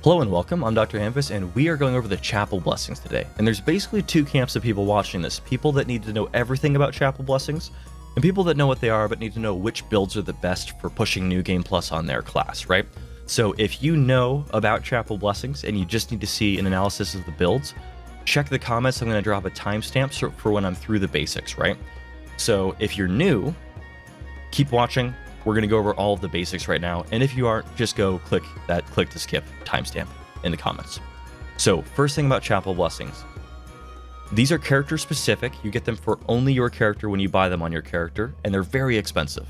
Hello and welcome, I'm DrHamfist, and we are going over the Chapel Blessings today. And there's basically two camps of people watching this. People that need to know everything about Chapel Blessings, and people that know what they are but need to know which builds are the best for pushing New Game Plus on their class, right? So if you know about Chapel Blessings and you just need to see an analysis of the builds, check the comments. I'm going to drop a timestamp for when I'm through the basics, right? So if you're new, keep watching. We're going to go over all of the basics right now, and if you aren't, just go click to skip timestamp in the comments. So first thing about Chapel Blessings. These are character specific. You get them for only your character when you buy them on your character, and they're very expensive.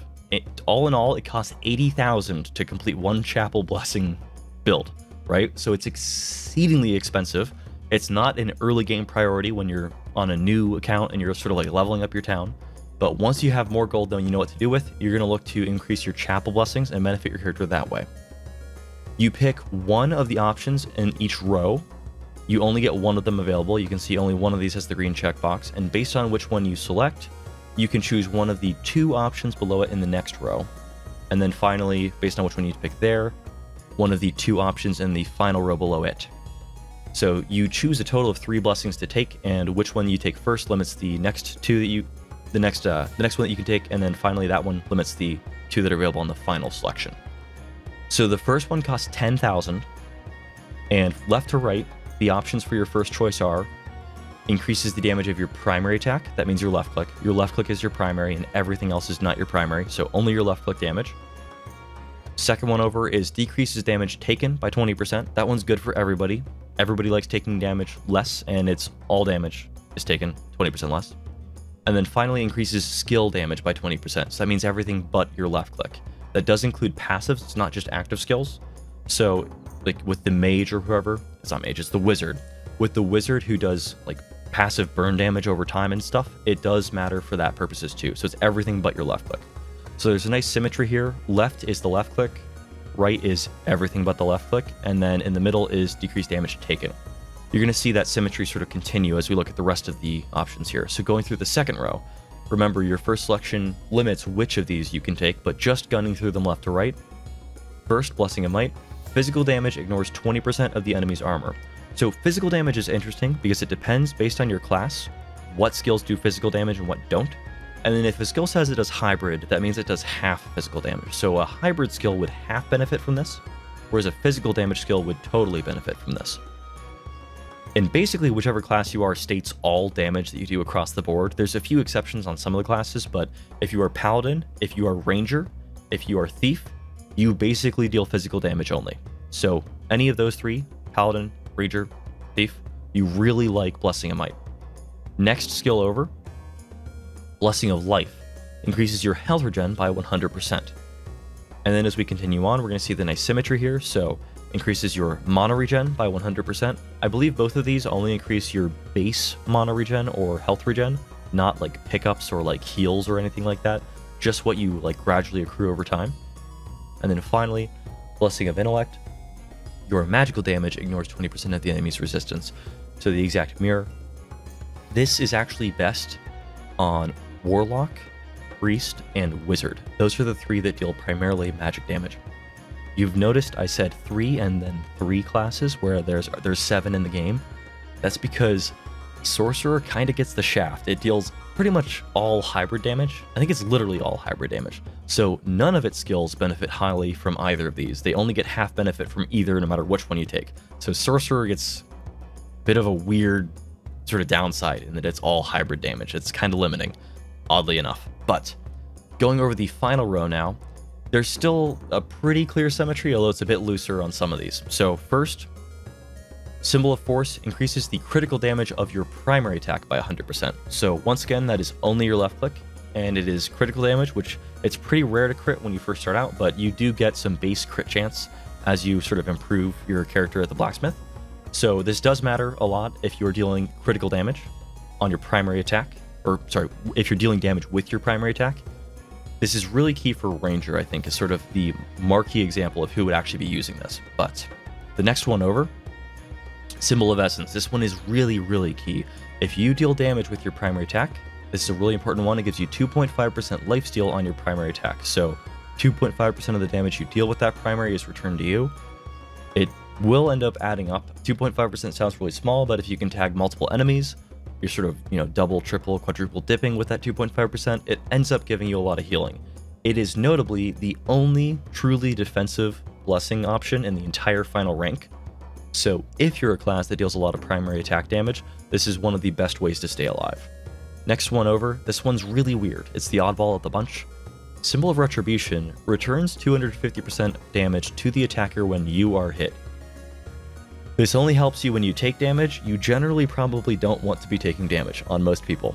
All in all, it costs 80,000 to complete one Chapel Blessing build, right? So it's exceedingly expensive. It's not an early game priority when you're on a new account and you're sort of like leveling up your town. But once you have more gold than you know what to do with, you're going to look to increase your Chapel Blessings and benefit your character that way. You pick one of the options in each row. You only get one of them available. You can see only one of these has the green checkbox, and based on which one you select, you can choose one of the two options below it in the next row. And then finally, based on which one you pick there, one of the two options in the final row below it. So you choose a total of 3 blessings to take, and which one you take first limits the next two that you the next one that you can take, and then finally that one limits the 2 that are available in the final selection. So the first one costs 10,000, and left to right, the options for your first choice are increases the damage of your primary attack. That means your left click. Your left click is your primary, and everything else is not your primary, so only your left click damage. Second one over is decreases damage taken by 20%. That one's good for everybody. Everybody likes taking damage less, and it's all damage is taken 20% less. And then finally increases skill damage by 20%. So that means everything but your left click. That does include passives, it's not just active skills. So like with the mage or whoever, it's not mage, it's the wizard. With the wizard who does like passive burn damage over time and stuff, it does matter for that purposes too. So it's everything but your left click. So there's a nice symmetry here. Left is the left click, right is everything but the left click, and then in the middle is decreased damage taken. You're going to see that symmetry sort of continue as we look at the rest of the options here. So going through the second row, remember your first selection limits which of these you can take, but just gunning through them left to right. First, Blessing of Might. Physical damage ignores 20% of the enemy's armor. So physical damage is interesting because it depends based on your class, what skills do physical damage and what don't. And then if a skill says it does hybrid, that means it does half physical damage. So a hybrid skill would half benefit from this, whereas a physical damage skill would totally benefit from this. And basically, whichever class you are states all damage that you do across the board. There's a few exceptions on some of the classes, but if you are Paladin, if you are Ranger, if you are Thief, you basically deal physical damage only. So any of those 3, Paladin, Ranger, Thief, you really like Blessing of Might. Next skill over, Blessing of Life, increases your health regen by 100%. And then as we continue on, we're going to see the nice symmetry here. So increases your mana regen by 100%. I believe both of these only increase your base mana regen or health regen, not like pickups or like heals or anything like that, just what you like gradually accrue over time. And then finally, Blessing of Intellect. Your magical damage ignores 20% of the enemy's resistance. So the exact mirror. This is actually best on Warlock, Priest, and Wizard. Those are the 3 that deal primarily magic damage. You've noticed I said 3 and then 3 classes where there's 7 in the game. That's because Sorcerer kind of gets the shaft. It deals pretty much all hybrid damage. I think it's literally all hybrid damage. So none of its skills benefit highly from either of these. They only get half benefit from either no matter which one you take. So Sorcerer gets a bit of a weird sort of downside in that it's all hybrid damage. It's kind of limiting, oddly enough. But going over the final row now, there's still a pretty clear symmetry, although it's a bit looser on some of these. So first, Symbol of Force increases the critical damage of your primary attack by 100%. So once again, that is only your left click, and it is critical damage, which it's pretty rare to crit when you first start out, but you do get some base crit chance as you sort of improve your character at the blacksmith. So this does matter a lot if you're dealing critical damage on your primary attack, or sorry, if you're dealing damage with your primary attack. This is really key for Ranger, I think, is sort of the marquee example of who would actually be using this. But the next one over, Symbol of Essence. This one is really, really key. If you deal damage with your primary attack, this is a really important one. It gives you 2.5% lifesteal on your primary attack. So 2.5% of the damage you deal with that primary is returned to you. It will end up adding up. 2.5% sounds really small, but if you can tag multiple enemies, you're sort of, double, triple, quadruple dipping with that 2.5%, it ends up giving you a lot of healing. It is notably the only truly defensive blessing option in the entire final rank. So if you're a class that deals a lot of primary attack damage, this is one of the best ways to stay alive. Next one over, this one's really weird. It's the oddball of the bunch. Symbol of Retribution returns 250% damage to the attacker when you are hit. This only helps you when you take damage. You generally probably don't want to be taking damage on most people.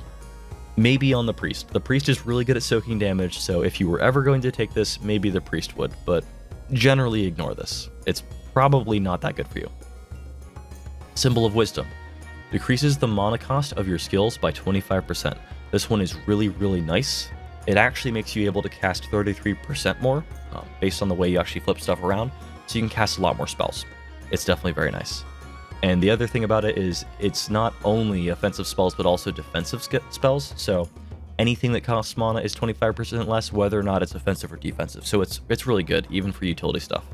Maybe on the Priest. The Priest is really good at soaking damage, so if you were ever going to take this, maybe the Priest would, but generally ignore this. It's probably not that good for you. Symbol of Wisdom. Decreases the mana cost of your skills by 25%. This one is really, really nice. It actually makes you able to cast 33% more, based on the way you actually flip stuff around, so you can cast a lot more spells. It's definitely very nice. And the other thing about it is it's not only offensive spells, but also defensive spells, so anything that costs mana is 25% less, whether or not it's offensive or defensive. So it's really good, even for utility stuff.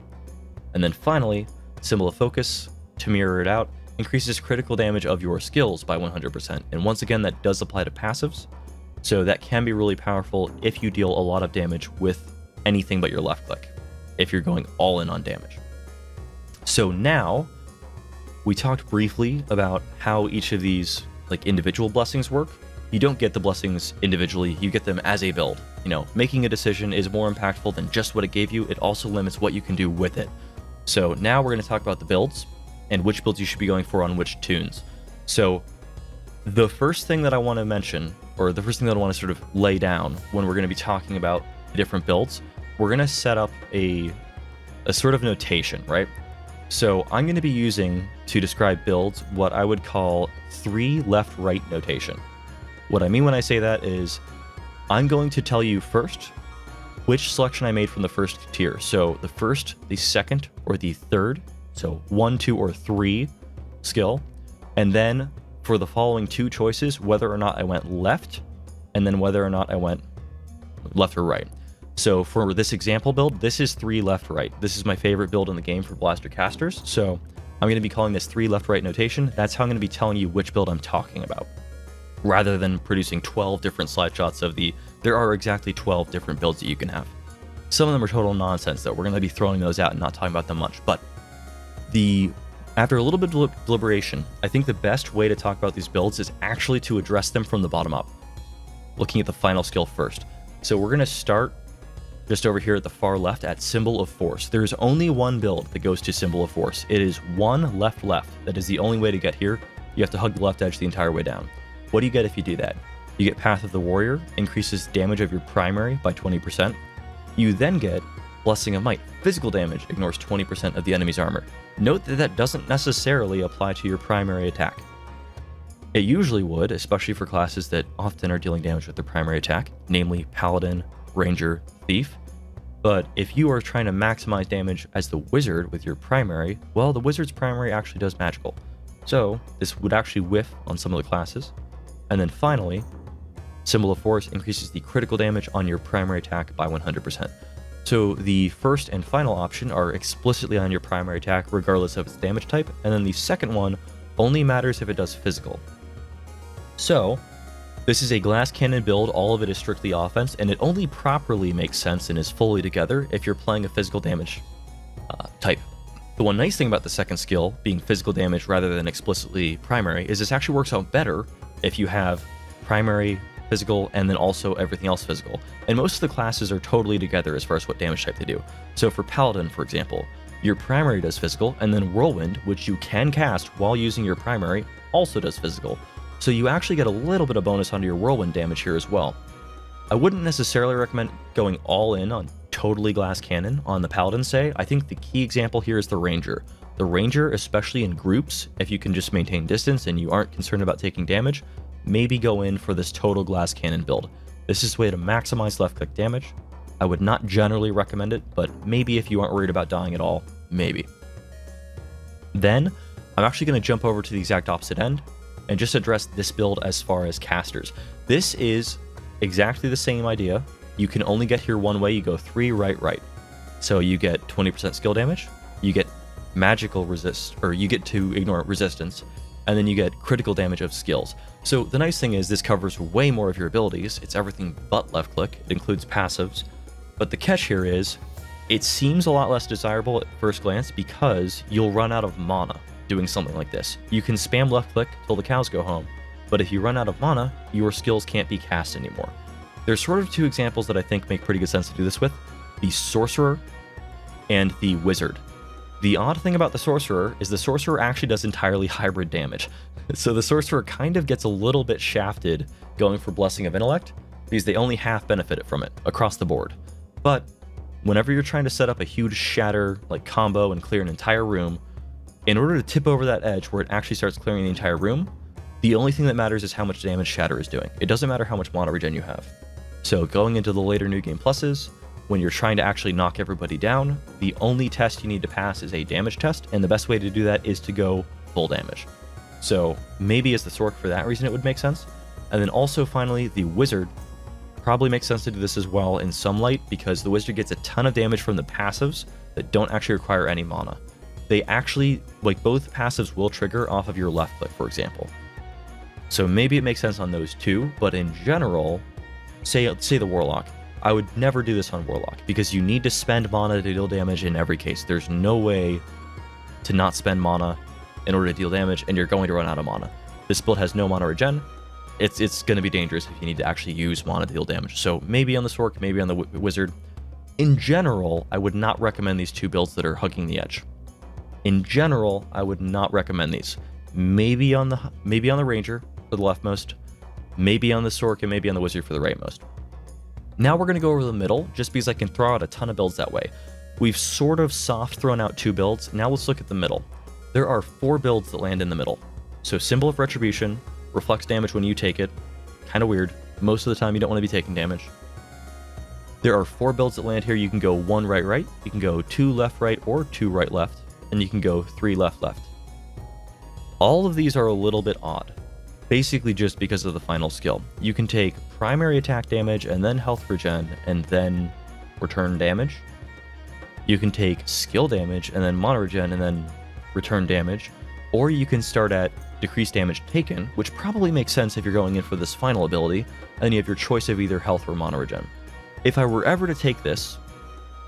And then finally, Symbol of Focus, to mirror it out, increases critical damage of your skills by 100%. And once again, that does apply to passives, so that can be really powerful if you deal a lot of damage with anything but your left click, if you're going all in on damage. So now, we talked briefly about how each of these individual blessings work. You don't get the blessings individually, you get them as a build. Making a decision is more impactful than just what it gave you. It also limits what you can do with it. So now we're going to talk about the builds and which builds you should be going for on which tunes. So the first thing that I want to mention, or the first thing that I want to sort of lay down when we're going to be talking about the different builds, we're going to set up a sort of notation, right? So I'm going to be using, to describe builds, what I would call 3 left-right notation. What I mean when I say that is, I'm going to tell you first which selection I made from the first tier. So the first, the second, or the third, so 1, 2, or 3 skill. And then for the following 2 choices, whether or not I went left, and then whether or not I went left or right. So for this example build, this is 3 left-right. This is my favorite build in the game for blaster casters. So I'm going to be calling this 3 left-right notation. That's how I'm going to be telling you which build I'm talking about, rather than producing 12 different slide shots of there are exactly 12 different builds that you can have. Some of them are total nonsense, though. We're going to be throwing those out and not talking about them much. But after a little bit of deliberation, I think the best way to talk about these builds is actually to address them from the bottom up, looking at the final skill first. So we're going to start just over here at the far left at Symbol of Force. There's only one build that goes to Symbol of Force. It is 1 left-left. That is the only way to get here. You have to hug the left edge the entire way down. What do you get if you do that? You get Path of the Warrior, increases damage of your primary by 20%. You then get Blessing of Might. Physical damage ignores 20% of the enemy's armor. Note that that doesn't necessarily apply to your primary attack. It usually would, especially for classes that often are dealing damage with their primary attack, namely Paladin, Ranger, Thief. But if you are trying to maximize damage as the Wizard with your primary, well, the Wizard's primary actually does magical. So this would actually whiff on some of the classes. And then finally, Symbol of Force increases the critical damage on your primary attack by 100%. So the first and final option are explicitly on your primary attack regardless of its damage type, and then the second one only matters if it does physical. So this is a glass cannon build, all of it is strictly offense, and it only properly makes sense and is fully together if you're playing a physical damage type. The one nice thing about the second skill, being physical damage rather than explicitly primary, is this actually works out better if you have primary, physical, and then also everything else physical. And most of the classes are totally together as far as what damage type they do. So for Paladin, for example, your primary does physical, and then Whirlwind, which you can cast while using your primary, also does physical. So you actually get a little bit of bonus onto your Whirlwind damage here as well. I wouldn't necessarily recommend going all in on totally glass cannon on the Paladin, say. I think the key example here is the Ranger. The Ranger, especially in groups, if you can just maintain distance and you aren't concerned about taking damage, maybe go in for this total glass cannon build. This is a way to maximize left click damage. I would not generally recommend it, but maybe if you aren't worried about dying at all, maybe. Then, I'm actually going to jump over to the exact opposite end and just address this build as far as casters. This is exactly the same idea. You can only get here one way. You go 3 right, right. So you get 20% skill damage, you get magical resist, or you get to ignore resistance, and then you get critical damage of skills. So the nice thing is this covers way more of your abilities. It's everything but left click. It includes passives. But the catch here is it seems a lot less desirable at first glance because you'll run out of mana doing something like this. You can spam left click till the cows go home, but if you run out of mana, your skills can't be cast anymore. There's sort of two examples that I think make pretty good sense to do this with: the Sorcerer and the Wizard. The odd thing about the Sorcerer is the Sorcerer actually does entirely hybrid damage. So the Sorcerer kind of gets a little bit shafted going for Blessing of Intellect, because they only half benefited from it across the board. But whenever you're trying to set up a huge shatter like combo and clear an entire room, in order to tip over that edge where it actually starts clearing the entire room, the only thing that matters is how much damage shatter is doing. It doesn't matter how much mana regen you have. So going into the later New Game Pluses, when you're trying to actually knock everybody down, the only test you need to pass is a damage test, and the best way to do that is to go full damage. So maybe as the Sorc for that reason it would make sense. And then also finally, the Wizard probably makes sense to do this as well in some light, because the Wizard gets a ton of damage from the passives that don't actually require any mana. They actually, like, both passives will trigger off of your left click, for example. So maybe it makes sense on those two, but in general, say the Warlock. I would never do this on Warlock, because you need to spend mana to deal damage in every case. There's no way to not spend mana in order to deal damage, and you're going to run out of mana. This build has no mana regen. It's going to be dangerous if you need to actually use mana to deal damage. So maybe on the Sorc, maybe on the Wizard. In general, I would not recommend these two builds that are hugging the edge. In general, I would not recommend these. Maybe on the Ranger for the leftmost, maybe on the Sorc, and maybe on the Wizard for the rightmost. Now we're going to go over the middle, just because I can throw out a ton of builds that way. We've sort of soft thrown out two builds. Now let's look at the middle. There are 4 builds that land in the middle. So Symbol of Retribution, reflects damage when you take it. Kind of weird. Most of the time you don't want to be taking damage. There are 4 builds that land here. You can go 1 right right, you can go 2 left right, or 2 right left, and you can go 3 left left. All of these are a little bit odd, basically just because of the final skill. You can take primary attack damage and then health regen and then return damage. You can take skill damage and then mana regen and then return damage. Or you can start at decreased damage taken, which probably makes sense if you're going in for this final ability, and then you have your choice of either health or mana regen. If I were ever to take this,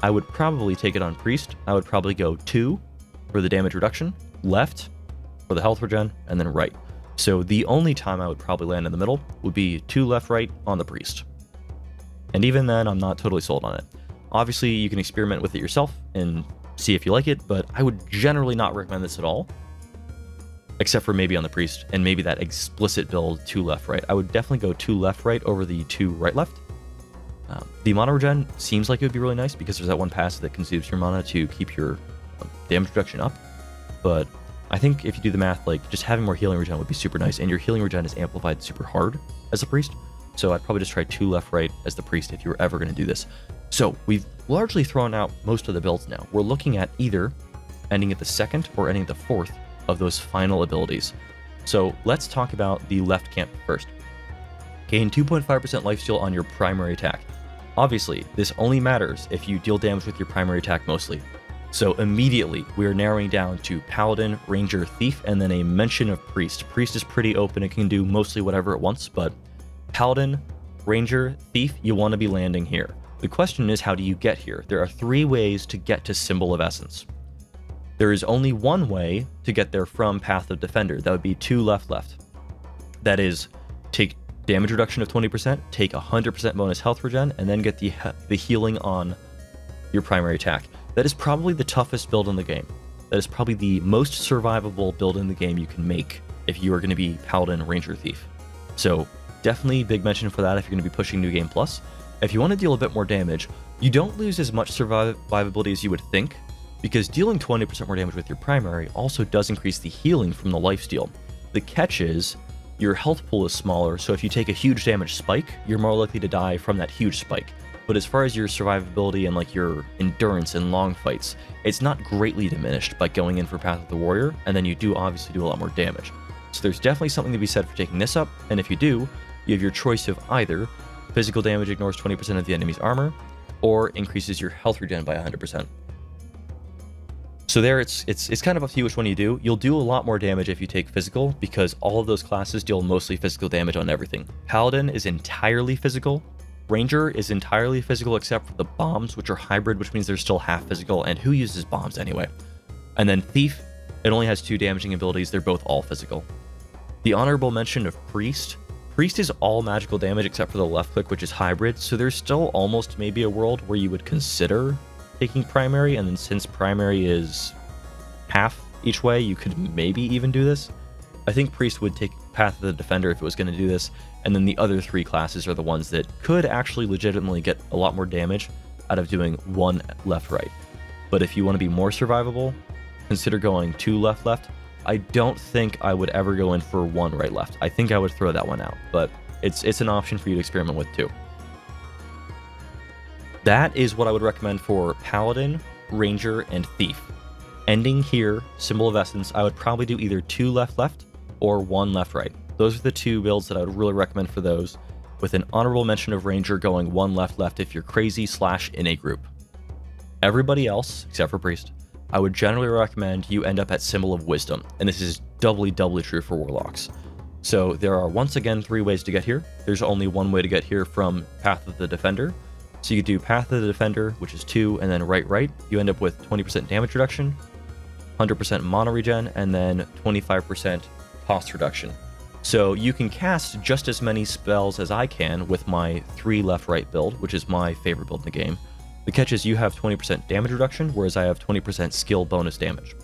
I would probably take it on Priest. I would probably go 2 for the damage reduction, left for the health regen, and then right. So the only time I would probably land in the middle would be 2 left right on the Priest. And even then, I'm not totally sold on it. Obviously, you can experiment with it yourself and see if you like it, but I would generally not recommend this at all, except for maybe on the Priest, and maybe that explicit build 2 left right. I would definitely go 2 left right over the 2 right left. The mana regen seems like it would be really nice, because there's that one passive that consumes your mana to keep your damage reduction up, but I think if you do the math, like, just having more healing regen would be super nice, and your healing regen is amplified super hard as a Priest, so I'd probably just try 2 left right as the Priest if you were ever going to do this. So we've largely thrown out most of the builds now. We're looking at either ending at the 2nd or ending at the 4th of those final abilities. So let's talk about the left camp first. Gain 2.5% lifesteal on your primary attack. Obviously, this only matters if you deal damage with your primary attack mostly. So immediately, we are narrowing down to Paladin, Ranger, Thief, and then a mention of Priest. Priest is pretty open, it can do mostly whatever it wants, but Paladin, Ranger, Thief, you want to be landing here. The question is, how do you get here? There are 3 ways to get to Symbol of Essence. There is only one way to get there from Path of Defender. That would be 2 left left. That is, take damage reduction of 20%, take 100% bonus health regen, and then get the healing on your primary attack. That is probably the toughest build in the game. That is probably the most survivable build in the game you can make if you are going to be Paladin, Ranger, Thief. So definitely big mention for that if you're going to be pushing New Game Plus. If you want to deal a bit more damage, you don't lose as much survivability as you would think, because dealing 20% more damage with your primary also does increase the healing from the lifesteal. The catch is, your health pool is smaller, so if you take a huge damage spike, you're more likely to die from that huge spike. But as far as your survivability and like your endurance in long fights, it's not greatly diminished by going in for Path of the Warrior, and then you do obviously do a lot more damage. So there's definitely something to be said for taking this up, and if you do, you have your choice of either physical damage ignores 20% of the enemy's armor, or increases your health regen by 100%. So there, it's kind of up to you which one you do. You'll do a lot more damage if you take physical, because all of those classes deal mostly physical damage on everything. Paladin is entirely physical. Ranger is entirely physical except for the bombs, which are hybrid, which means they're still half physical, and who uses bombs anyway? And then Thief, it only has 2 damaging abilities, they're both all physical. The honorable mention of Priest. Priest is all magical damage except for the left click, which is hybrid, so there's still almost maybe a world where you would consider taking primary, and then since primary is half each way, you could maybe even do this. I think Priest would take Path of the Defender if it was going to do this, and then the other 3 classes are the ones that could actually legitimately get a lot more damage out of doing 1 left-right. But if you want to be more survivable, consider going 2 left-left. I don't think I would ever go in for 1 right-left. I think I would throw that one out, but it's an option for you to experiment with too. That is what I would recommend for Paladin, Ranger, and Thief. Ending here, Symbol of Essence, I would probably do either 2 left-left or 1 left-right. Those are the 2 builds that I would really recommend for those, with an honorable mention of Ranger going 1 left-left if you're crazy / in a group. Everybody else, except for Priest, I would generally recommend you end up at Symbol of Wisdom, and this is doubly true for Warlocks. So there are once again 3 ways to get here. There's only 1 way to get here from Path of the Defender. So you do Path of the Defender, which is 2, and then right. You end up with 20% damage reduction, 100% mana regen, and then 25% cost reduction. So you can cast just as many spells as I can with my 3 left-right build, which is my favorite build in the game. The catch is you have 20% damage reduction, whereas I have 20% skill bonus damage.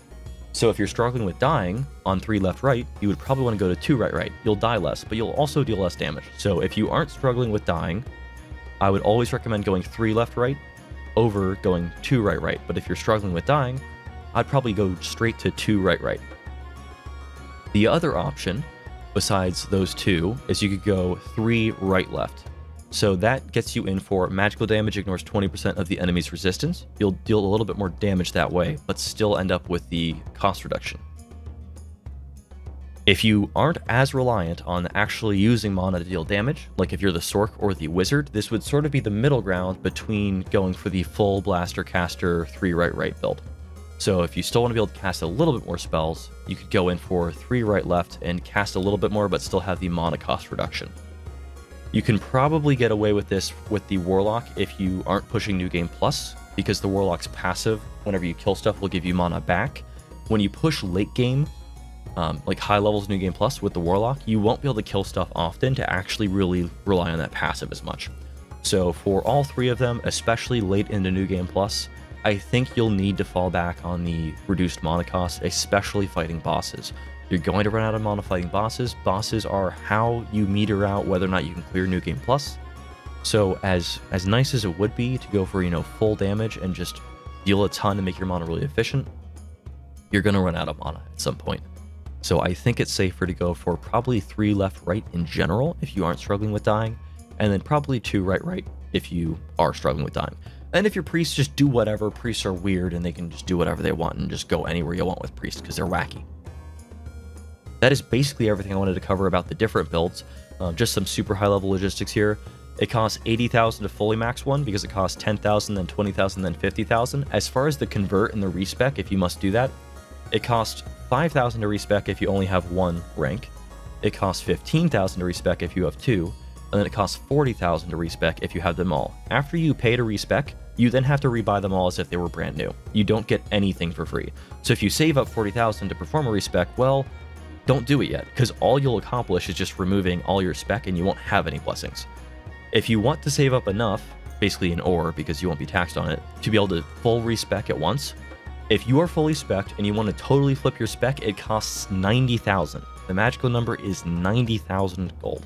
So if you're struggling with dying on 3 left-right, you would probably want to go to 2 right-right. You'll die less, but you'll also deal less damage. So if you aren't struggling with dying, I would always recommend going 3 left-right over going 2 right-right. But if you're struggling with dying, I'd probably go straight to 2 right-right. The other option, besides those 2, is you could go 3 right-left. So that gets you in for magical damage, ignores 20% of the enemy's resistance. You'll deal a little bit more damage that way, but still end up with the cost reduction. If you aren't as reliant on actually using mana to deal damage, like if you're the Sorc or the Wizard, this would sort of be the middle ground between going for the full Blaster Caster 3 right-right build. So if you still want to be able to cast a little bit more spells, you could go in for 3 right-left and cast a little bit more, but still have the mana cost reduction. You can probably get away with this with the Warlock if you aren't pushing New Game Plus, because the Warlock's passive, whenever you kill stuff, will give you mana back. When you push late game, like high levels New Game Plus with the Warlock, you won't be able to kill stuff often to actually really rely on that passive as much. So for all 3 of them, especially late into New Game Plus, I think you'll need to fall back on the reduced mana cost, especially fighting bosses. You're going to run out of mana fighting bosses. Bosses are how you meter out whether or not you can clear New Game Plus. So as nice as it would be to go for, full damage and just deal a ton and make your mana really efficient, you're going to run out of mana at some point. So I think it's safer to go for probably 3 left-right in general if you aren't struggling with dying, and then probably 2 right-right if you are struggling with dying. And if you're Priest, just do whatever. Priests are weird and they can just do whatever they want and just go anywhere you want with Priest because they're wacky. That is basically everything I wanted to cover about the different builds. Just some super high-level logistics here. It costs 80,000 to fully max one because it costs 10,000, then 20,000, then 50,000. As far as the convert and the respec, if you must do that, it costs 5,000 to respec if you only have 1 rank. It costs 15,000 to respec if you have 2, and then it costs 40,000 to respec if you have them all. After you pay to respec, you then have to rebuy them all as if they were brand new. You don't get anything for free. So if you save up 40,000 to perform a respec, well, don't do it yet, because all you'll accomplish is just removing all your spec and you won't have any blessings. If you want to save up enough, basically an ore because you won't be taxed on it, to be able to full respec at once, if you are fully specced and you want to totally flip your spec, it costs 90,000. The magical number is 90,000 gold.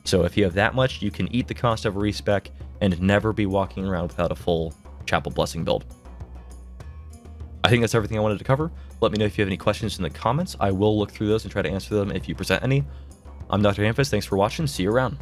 So if you have that much, you can eat the cost of a respec and never be walking around without a full Chapel Blessing build. I think that's everything I wanted to cover. Let me know if you have any questions in the comments. I will look through those and try to answer them if you present any. I'm DrHamfist. Thanks for watching. See you around.